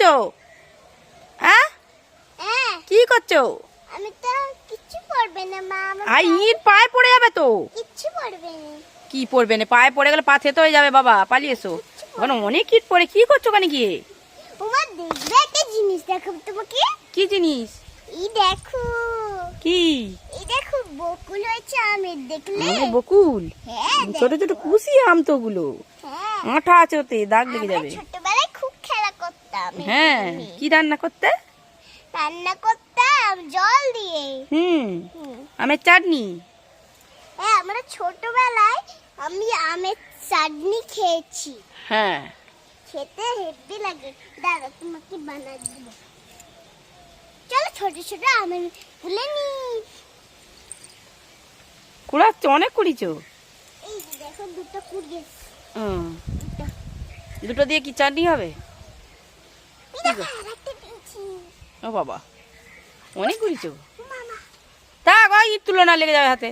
করছো? হ্যাঁ, কি করছো? আমি তো কিচ্ছু পড়বে না মা। আর ইট পায়ে পড়ে যাবে তো। কিচ্ছু পড়বে না। কি পড়বে না? পায়ে পড়ে গেলে পা থেতো হয়ে যাবে বাবা, পালিয়ে এসো। ওখানে অনেক ইট পড়ে, কি করছো ওখানে গিয়ে? ওমা দেখবে একটা জিনিস দেখাবো তোমাকে। কি জিনিস? এই দেখো। কি? এই দেখো বকুল হয়েছে আমের, দেখলে? বকুল? হ্যাঁ ছোট ছোট কুশি আম তো ওগুলো, হ্যাঁ। আঠা আছে ওতে, দাগ লেগে আমরা যাবে। ছোটবেলায় খুব খেলা করতাম। হ্যাঁ, কি রান্না করতে? রান্না করতাম জল দিয়ে। হুম, আমের চাটনি। হ্যাঁ, আমরা ছোটবেলায় আমি আমের চাটনি খেয়েছি। হ্যাঁ, খেতে হেভি লাগে। দাদা তোমাকে বানিয়ে দিব। চলো ছোট ছোট আমের তুলে নি। কুড়াচ্ছ, অনেক কুড়িছো। এই যে দেখো দুটো কুড়িয়েছি। দুটো। দুটো দিয়ে কি চাটনি হবে? এই দেখো আরেকটা পেয়েছি। ও বাবা, অনেক কুড়িছো। মামা থাক, ওই ইট তুলো না, লেগে যাবে হাতে।